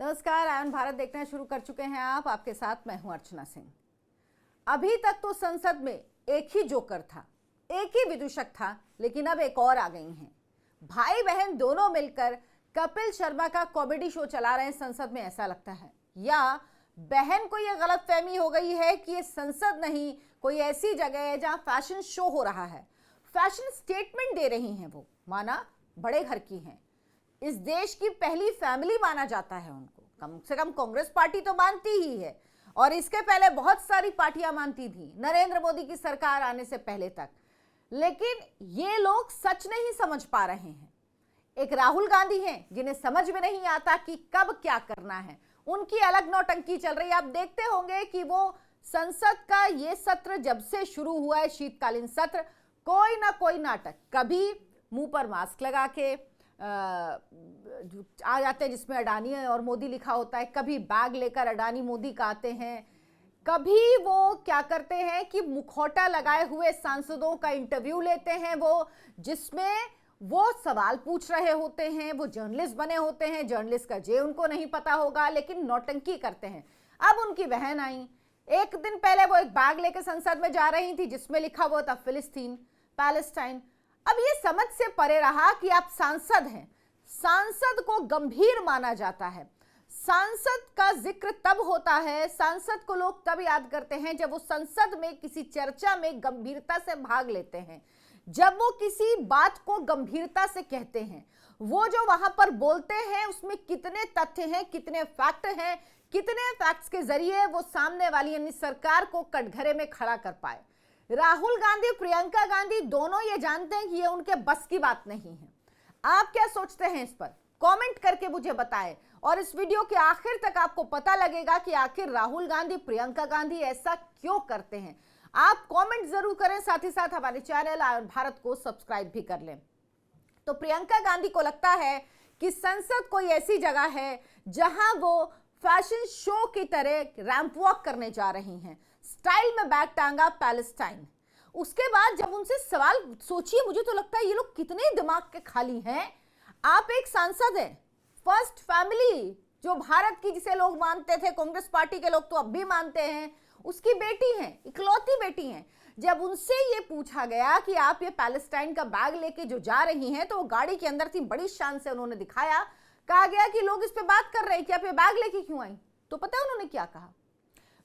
नमस्कार, आयन भारत देखना शुरू कर चुके हैं आप। आपके साथ मैं हूं अर्चना सिंह। अभी तक तो संसद में एक ही जोकर था, एक ही विदूषक था, लेकिन अब एक और आ गई हैं। भाई बहन दोनों मिलकर कपिल शर्मा का कॉमेडी शो चला रहे हैं संसद में, ऐसा लगता है। या बहन को यह गलतफहमी हो गई है कि ये संसद नहीं, कोई ऐसी जगह है जहां फैशन शो हो रहा है। फैशन स्टेटमेंट दे रही हैं वो, माना बड़े घर की हैं, इस देश की पहली फैमिली माना जाता है उनको। कम से कम कांग्रेस पार्टी तो मानती ही है, और इसके पहले बहुत सारी पार्टियां मानती थी, नरेंद्र मोदी की सरकार आने से पहले तक। लेकिन ये लोग सच नहीं समझ पा रहे हैं। एक राहुल गांधी हैं जिन्हें समझ में नहीं आता कि कब क्या करना है। उनकी अलग नौटंकी चल रही है। आप देखते होंगे कि वो संसद का ये सत्र जब से शुरू हुआ है, शीतकालीन सत्र, कोई ना कोई नाटक, कभी मुंह पर मास्क लगा के आ जाते हैं जिसमें अडानी और मोदी लिखा होता है, कभी बैग लेकर अडानी मोदी का आते हैं, कभी वो क्या करते हैं कि मुखौटा लगाए हुए सांसदों का इंटरव्यू लेते हैं, वो जिसमें वो सवाल पूछ रहे होते हैं, वो जर्नलिस्ट बने होते हैं, जर्नलिस्ट का जे उनको नहीं पता होगा, लेकिन नौटंकी करते हैं। अब उनकी बहन आई, एक दिन पहले वो एक बैग लेकर संसद में जा रही थी जिसमें लिखा हुआ था फिलिस्तीन, पैलेस्टाइन। अब ये समझ से परे रहा कि आप सांसद हैं, सांसद को गंभीर माना जाता है। सांसद का जिक्र तब होता है, सांसद को लोग तब याद करते हैं जब वो संसद में किसी चर्चा में गंभीरता से भाग लेते हैं, जब वो किसी बात को गंभीरता से कहते हैं। वो जो वहां पर बोलते हैं उसमें कितने तथ्य हैं, कितने फैक्ट हैं, कितने फैक्ट्स के जरिए वो सामने वाली यानी सरकार को कटघरे में खड़ा कर पाए। राहुल गांधी, प्रियंका गांधी दोनों ये जानते हैं कि ये उनके बस की बात नहीं है। आप क्या सोचते हैं इस पर? कमेंट करके मुझे बताएं, और इस वीडियो के आखिर तक आपको पता लगेगा कि आखिर राहुल गांधी, प्रियंका गांधी ऐसा क्यों करते हैं। आप कमेंट जरूर करें, साथ ही साथ हमारे चैनल आयन भारत को सब्सक्राइब भी कर लें। तो प्रियंका गांधी को लगता है कि संसद कोई ऐसी जगह है जहां वो फैशन शो की तरह रैंप वॉक करने जा रही हैं, स्टाइल में बैग टांगा पैलेस्टाइन। उसके बाद जब उनसे सवाल, सोचिए, मुझे तो लगता है ये लोग कितने दिमाग के खाली हैं। आप एक सांसद हैं, फर्स्ट फैमिली जो भारत की, जिसे लोग मानते थे, कांग्रेस पार्टी के लोग तो अब भी मानते हैं, उसकी बेटी हैं, इकलौती बेटी हैं। जब उनसे ये पूछा गया कि आप ये पैलेस्टाइन का बैग लेके जो जा रही हैं, तो वो गाड़ी के अंदर थी, बड़ी शान से उन्होंने दिखाया। कहा गया कि लोग इस पे बात कर रहे हैं कि आप ये बैग लेके क्यों आई। तो पता है उन्होंने क्या कहा?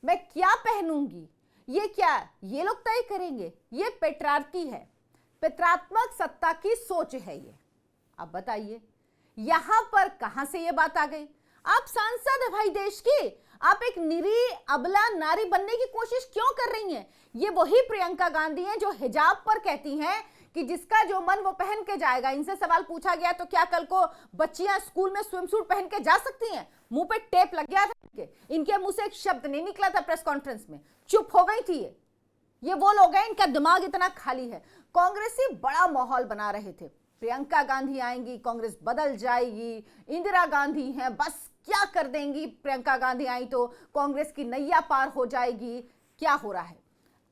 मैं क्या पहनूंगी ये क्या ये लोग तय करेंगे, ये पेट्रार्की है, पितरात्मक सत्ता की सोच है ये। अब बताइए यहां पर कहां से ये बात आ गई? आप सांसद है भाई देश की, आप एक निरीह अबला नारी बनने की कोशिश क्यों कर रही हैं? ये वही प्रियंका गांधी हैं जो हिजाब पर कहती हैं कि जिसका जो मन वो पहन के जाएगा। इनसे सवाल पूछा गया तो क्या कल को बच्चियां स्कूल में स्विमसूट पहन के जा सकती हैं? मुंह पे टेप लग गया था इनके मुंह से एक शब्द नहीं निकला था प्रेस कॉन्फ्रेंस में, चुप हो गई थी। ये वो लोग हैं, इनका दिमाग इतना खाली है। कांग्रेसी बड़ा माहौल बना रहे थे, प्रियंका गांधी आएंगी, कांग्रेस बदल जाएगी, इंदिरा गांधी हैं, बस क्या कर देंगी, प्रियंका गांधी आई तो कांग्रेस की नैया पार हो जाएगी। क्या हो रहा है?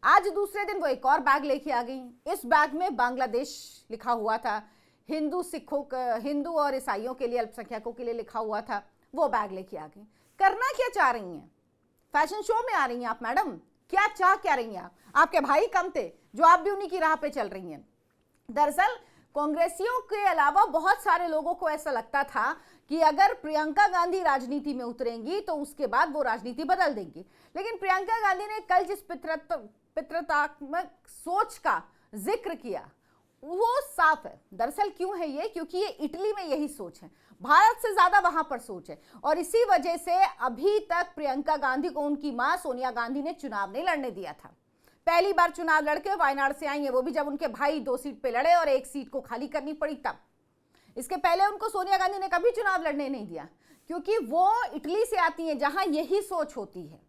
आज दूसरे दिन वो एक और बैग लेके आ गई। इस बैग में बांग्लादेश लिखा हुआ था, हिंदू और ईसाइयों के लिए, अल्पसंख्यकों के लिए लिखा हुआ था। वो बैग लेके आ गई। करना क्या चाह रही हैं? फैशन शो में आ रही हैं आप मैडम, क्या चाह क्या रही हैं आप? आपके भाई कम थे जो आप भी उन्हीं की राह पे चल रही हैं। दरअसल कांग्रेसियों के अलावा बहुत सारे लोगों को ऐसा लगता था कि अगर प्रियंका गांधी राजनीति में उतरेंगी तो उसके बाद वो राजनीति बदल देंगी। लेकिन प्रियंका गांधी ने कल जिस पितृत्वात्मक सोच का जिक्र किया वो साफ है। दरअसल क्यों है ये? क्योंकि ये इटली में यही सोच है, भारत से ज्यादा वहां पर सोच है। और इसी वजह से अभी तक प्रियंका गांधी को उनकी मां सोनिया गांधी ने चुनाव नहीं लड़ने दिया था। पहली बार चुनाव लड़के वायनाड से आई है, वो भी जब उनके भाई 2 सीट पे लड़े और 1 सीट को खाली करनी पड़ी तब। इसके पहले उनको सोनिया गांधी ने कभी चुनाव लड़ने नहीं दिया, क्योंकि वो इटली से आती हैं जहां यही सोच होती है,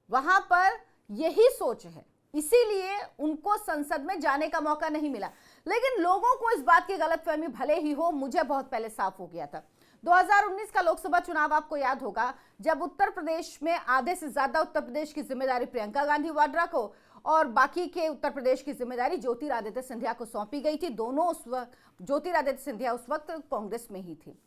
वहां पर यही सोच है, इसीलिए उनको संसद में जाने का मौका नहीं मिला। लेकिन लोगों को इस बात की गलतफहमी भले ही हो, मुझे बहुत पहले साफ हो गया था। 2019 का लोकसभा चुनाव आपको याद होगा, जब उत्तर प्रदेश में आधे से ज्यादा उत्तर प्रदेश की जिम्मेदारी प्रियंका गांधी वाड्रा को और बाकी के उत्तर प्रदेश की जिम्मेदारी ज्योतिरादित्य सिंधिया को सौंपी गई थी। दोनों उस वक्त, ज्योतिरादित्य सिंधिया उस वक्त कांग्रेस में ही थी।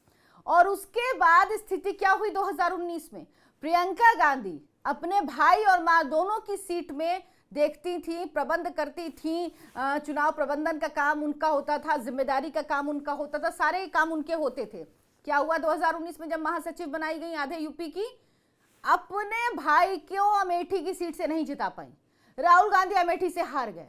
और उसके बाद स्थिति क्या हुई 2019 में? प्रियंका गांधी अपने भाई और मां दोनों की सीट में देखती थी, प्रबंध करती थी, चुनाव प्रबंधन का काम उनका होता था, जिम्मेदारी का काम उनका होता था, सारे काम उनके होते थे। क्या हुआ 2019 में जब महासचिव बनाई गई आधे यूपी की? अपने भाई को अमेठी की सीट से नहीं जिता पाई। राहुल गांधी अमेठी से हार गए,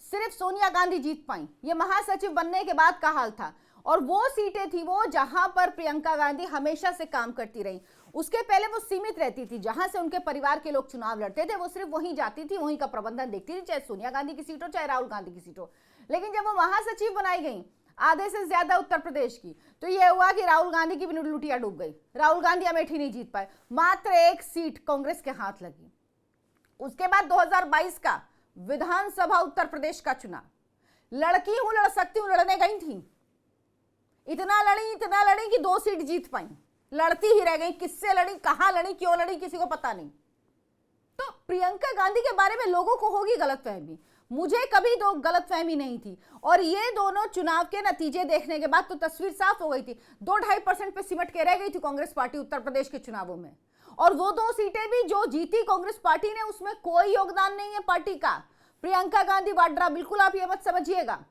सिर्फ सोनिया गांधी जीत पाई। ये महासचिव बनने के बाद का हाल था। और वो सीटें थी वो जहां पर प्रियंका गांधी हमेशा से काम करती रही। उसके पहले वो सीमित रहती थी, जहां से उनके परिवार के लोग चुनाव लड़ते थे वो सिर्फ वहीं जाती थी, वहीं का प्रबंधन देखती थी, चाहे सोनिया गांधी की सीट हो चाहे राहुल गांधी की सीट हो। लेकिन जब वो महासचिव बनाई गई आधे से ज्यादा उत्तर प्रदेश की, तो ये हुआ कि राहुल गांधी की भी लुटिया डूब गई। राहुल गांधी अमेठी नहीं जीत पाए, मात्र एक सीट कांग्रेस के हाथ लगी। उसके बाद 2022 का विधानसभा उत्तर प्रदेश का चुनाव, लड़की हूं लड़ सकती हूं लड़ने गई थी, इतना लड़ी कि 2 सीट जीत पाई, लड़ती ही रह गई। किससे लड़ी, कहां लड़ी, क्यों लड़ी, किसी को पता नहीं। तो प्रियंका गांधी के बारे में लोगों को होगी गलतफहमी, मुझे कभी तो गलतफहमी नहीं थी। और ये दोनों चुनाव के नतीजे देखने के बाद तो तस्वीर साफ हो गई थी। 2-2.5% पे सिमट के रह गई थी कांग्रेस पार्टी उत्तर प्रदेश के चुनावों में। और वो 2 सीटें भी जो जीती कांग्रेस पार्टी ने, उसमें कोई योगदान नहीं है पार्टी का। प्रियंका गांधी वाड्रा, बिल्कुल आप ये मत समझिएगा,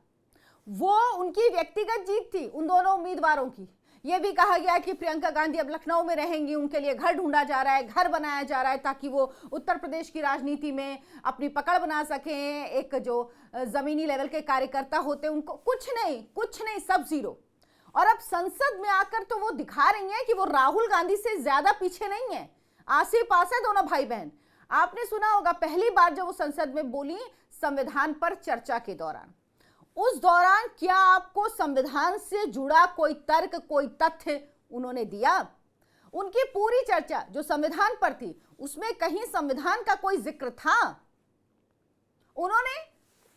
वो उनकी व्यक्तिगत जीत थी उन दोनों उम्मीदवारों की। ये भी कहा गया कि प्रियंका गांधी अब लखनऊ में रहेंगी, उनके लिए घर ढूंढा जा रहा है, घर बनाया जा रहा है, ताकि वो उत्तर प्रदेश की राजनीति में अपनी पकड़ बना सकें। एक जो जमीनी लेवल के कार्यकर्ता होते उनको कुछ नहीं, सब जीरो। और अब संसद में आकर तो वो दिखा रही हैं कि वो राहुल गांधी से ज्यादा पीछे नहीं है, आसे पास है दोनों भाई बहन। आपने सुना होगा पहली बार जब वो संसद में बोली संविधान पर चर्चा के दौरान, उस दौरान क्या आपको संविधान से जुड़ा कोई तर्क, कोई तथ्य उन्होंने दिया? उनकी पूरी चर्चा जो संविधान पर थी उसमें कहीं संविधान का कोई जिक्र था? उन्होंने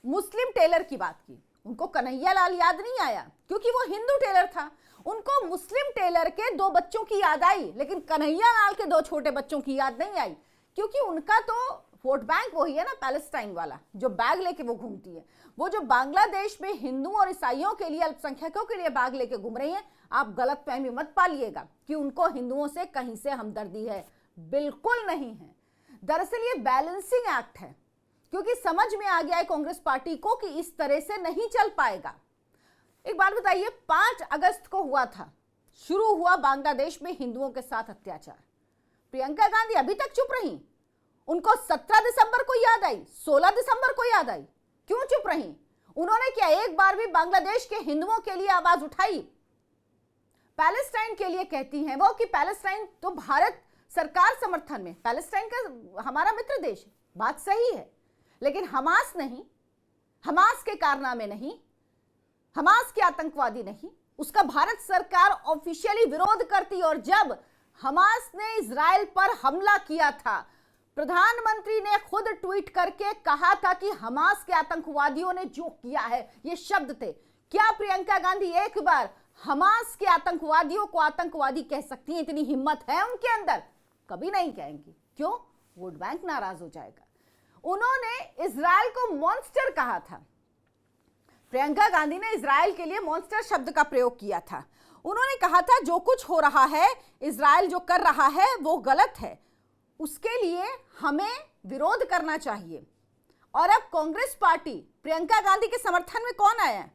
मुस्लिम टेलर की बात की, उनको कन्हैया लाल याद नहीं आया क्योंकि वो हिंदू टेलर था। उनको मुस्लिम टेलर के 2 बच्चों की याद आई, लेकिन कन्हैया लाल के 2 छोटे बच्चों की याद नहीं आई, क्योंकि उनका तो वोट बैंक वही है ना, पैलेस्टाइन वाला जो बैग लेके वो घूमती है। वो जो बांग्लादेश में हिंदू और ईसाइयों के लिए, अल्पसंख्यकों के लिए बैग लेके घूम रही है, आप गलत फहमी मत पालिएगा कि उनको हिंदुओं से कहीं से हमदर्दी है, बिल्कुल नहीं है। दरअसल ये बैलेंसिंग एक्ट है, क्योंकि समझ में आ गया है कांग्रेस पार्टी को कि इस तरह से नहीं चल पाएगा। एक बात बताइए, 5 अगस्त को हुआ था, शुरू हुआ बांग्लादेश में हिंदुओं के साथ अत्याचार। प्रियंका गांधी अभी तक चुप रही। उनको 17 दिसंबर को याद आई, 16 दिसंबर को याद आई, क्यों चुप रही? उन्होंने क्या एक बार भी बांग्लादेश के हिंदुओं के लिए आवाज उठाई? पैलेस्टाइन के लिए कहती हैं वो कि पैलेस्टाइन तो भारत सरकार समर्थन में, पैलेस्टाइन का हमारा मित्र देश है, बात सही है, लेकिन हमास नहीं, हमास के कारनामे नहीं, हमास के आतंकवादी नहीं, उसका भारत सरकार ऑफिशियली विरोध करती। और जब हमास ने इजराइल पर हमला किया था, प्रधानमंत्री ने खुद ट्वीट करके कहा था कि हमास के आतंकवादियों ने जो किया है, ये शब्द थे। क्या प्रियंका गांधी एक बार हमास के आतंकवादियों को आतंकवादी कह सकती हैं? इतनी हिम्मत है उनके अंदर? कभी नहीं कहेंगी। क्यों? वोट बैंक नाराज हो जाएगा। उन्होंने इजराइल को मॉन्स्टर कहा था। प्रियंका गांधी ने इजराइल के लिए मॉन्स्टर शब्द का प्रयोग किया था। उन्होंने कहा था जो कुछ हो रहा है, इजराइल जो कर रहा है वो गलत है, उसके लिए हमें विरोध करना चाहिए। और अब कांग्रेस पार्टी, प्रियंका गांधी के समर्थन में कौन आया है?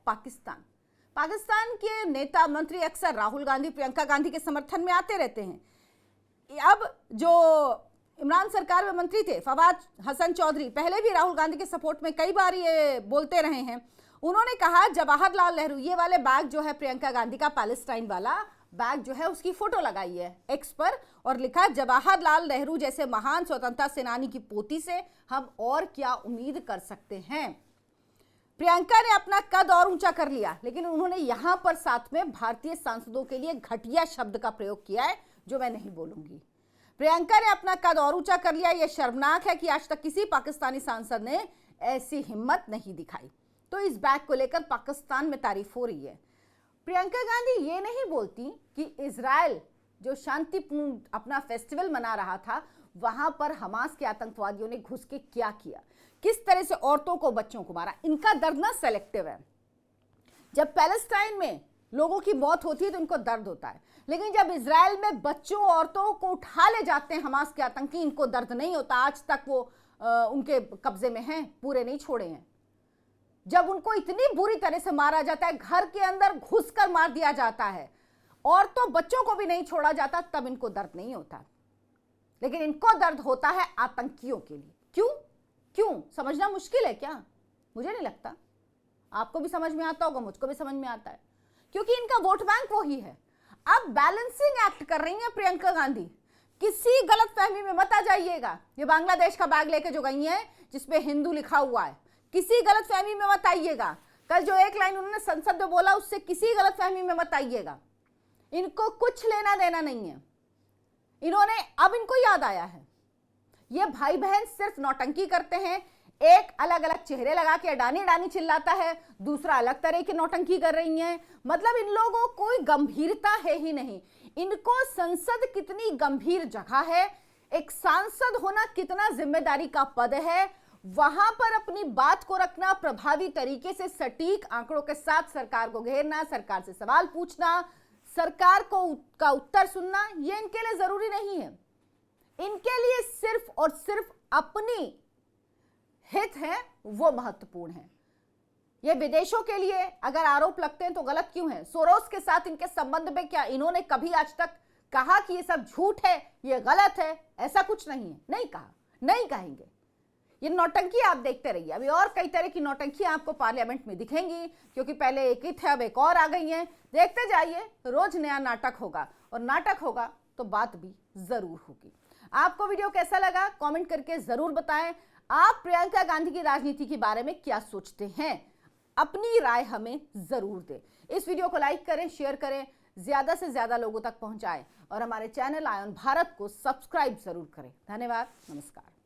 पाकिस्तान के नेता मंत्री अक्सर राहुल गांधी, प्रियंका गांधी के समर्थन में आते रहते हैं। अब जो इमरान सरकार में मंत्री थे फवाद हसन चौधरी, पहले भी राहुल गांधी के सपोर्ट में कई बार ये बोलते रहे हैं। उन्होंने कहा जवाहरलाल नेहरू, ये वाले बैग जो है प्रियंका गांधी का, पैलेस्टाइन वाला बैग जो है, उसकी फोटो लगाई है एक्स पर और लिखा जवाहरलाल नेहरू जैसे महान स्वतंत्रता सेनानी की पोती से हम और क्या उम्मीद कर सकते हैं। प्रियंका ने अपना कद और ऊंचा कर लिया, लेकिन उन्होंने यहां पर साथ में भारतीय सांसदों के लिए घटिया शब्द का प्रयोग किया है जो मैं नहीं बोलूंगी। प्रियंका ने अपना कद और ऊंचा कर लिया। यह शर्मनाक है कि आज तक किसी पाकिस्तानी सांसद ने ऐसी हिम्मत नहीं दिखाई। तो इस बैग को लेकर पाकिस्तान में तारीफ हो रही है। प्रियंका गांधी ये नहीं बोलती कि इजराइल जो शांतिपूर्ण अपना फेस्टिवल मना रहा था, वहां पर हमास के आतंकवादियों ने घुस के क्या किया, किस तरह से औरतों को, बच्चों को मारा। इनका दर्द ना सेलेक्टिव है। जब पैलेस्टाइन में लोगों की मौत होती है तो इनको दर्द होता है, लेकिन जब इजराइल में बच्चों औरतों को उठा ले जाते हैं हमास के आतंकी, इनको दर्द नहीं होता। आज तक वो उनके कब्जे में हैं, पूरे नहीं छोड़े हैं। जब उनको इतनी बुरी तरह से मारा जाता है, घर के अंदर घुसकर मार दिया जाता है, औरतों बच्चों को भी नहीं छोड़ा जाता, तब इनको दर्द नहीं होता। लेकिन इनको दर्द होता है आतंकियों के लिए। क्यों? क्यों समझना मुश्किल है क्या? मुझे नहीं लगता। आपको भी समझ में आता होगा, मुझको भी समझ में आता है, क्योंकि इनका वोट बैंक वही है। अब बैलेंसिंग एक्ट कर रही हैं प्रियंका गांधी। किसी गलत फहमी में मत आ जाइएगा। ये बांग्लादेश का बैग लेके जो गई हैं जिसपे हिंदू लिखा हुआ है, किसी गलत फहमी में मत आइएगा। कल जो एक लाइन उन्होंने संसद में बोला, उससे किसी गलत फहमी में मत आइएगा। इनको कुछ लेना देना नहीं है। अब इनको याद आया है, ये भाई बहन सिर्फ नौटंकी करते हैं। एक अलग अलग चेहरे लगा के अडानी अडानी चिल्लाता है, दूसरा अलग तरह की नौटंकी कर रही हैं। मतलब इन लोगों को कोई गंभीरता है ही नहीं। इनको संसद कितनी गंभीर जगह है, एक सांसद होना कितना जिम्मेदारी का पद है, वहां पर अपनी बात को रखना, प्रभावी तरीके से सटीक आंकड़ों के साथ सरकार को घेरना, सरकार से सवाल पूछना, सरकार का उत्तर सुनना, ये इनके लिए जरूरी नहीं है। इनके लिए सिर्फ और सिर्फ अपनी हित है वो महत्वपूर्ण है। ये विदेशों के लिए अगर आरोप लगते हैं तो गलत क्यों है? सोरोस के साथ इनके संबंध में क्या इन्होंने कभी आज तक कहा कि ये सब झूठ है, ये गलत है? ऐसा कुछ नहीं है, नहीं कहा, नहीं कहेंगे। ये नौटंकी आप देखते रहिए। अभी और कई तरह की नौटंकी आपको पार्लियामेंट में दिखेंगी, क्योंकि पहले एक ही थे, अब एक और आ गई हैं। देखते जाइए, रोज नया नाटक होगा, और नाटक होगा तो बात भी जरूर होगी। आपको वीडियो कैसा लगा कमेंट करके जरूर बताएं। आप प्रियंका गांधी की राजनीति के बारे में क्या सोचते हैं? अपनी राय हमें जरूर दें। इस वीडियो को लाइक करें, शेयर करें, ज्यादा से ज्यादा लोगों तक पहुंचाएं, और हमारे चैनल आयन भारत को सब्सक्राइब जरूर करें। धन्यवाद, नमस्कार।